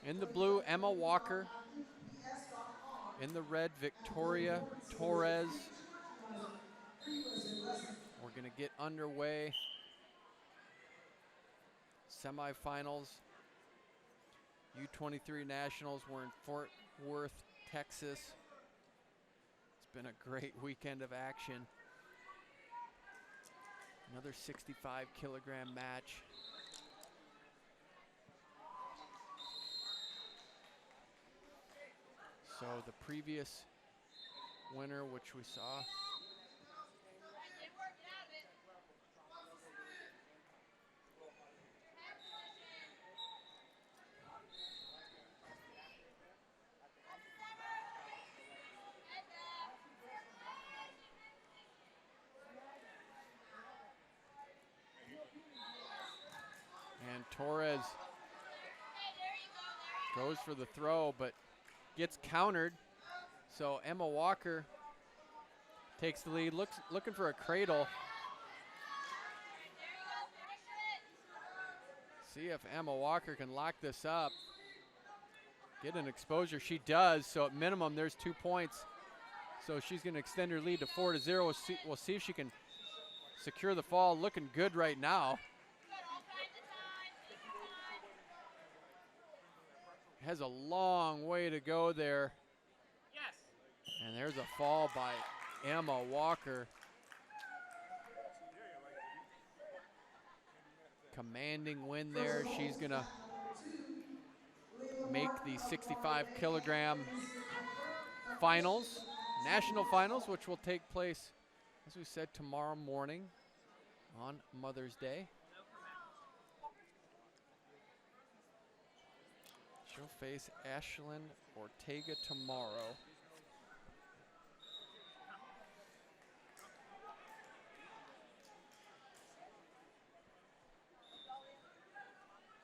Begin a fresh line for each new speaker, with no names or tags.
In the blue, Emma Walker. In the red, Viktorya Torres. We're going to get underway. Semifinals. U23 Nationals. We're in Fort Worth, Texas. It's been a great weekend of action. Another 65-kilogram match. So the previous winner, which we saw, and Torres goes for the throw, but gets countered. So Emma Walker takes the lead, looking for a cradle. See if Emma Walker can lock this up. Get an exposure. She does, so at minimum there's 2 points. So she's going to extend her lead to 4-0. We'll see if she can secure the fall. Looking good right now. Has a long way to go there. And there's a fall by Emma Walker. Commanding win there. She's going to make the 65-kilogram finals, national finals, which will take place, as we said, tomorrow morning on Mother's Day. She'll face Ashlyn Ortega tomorrow.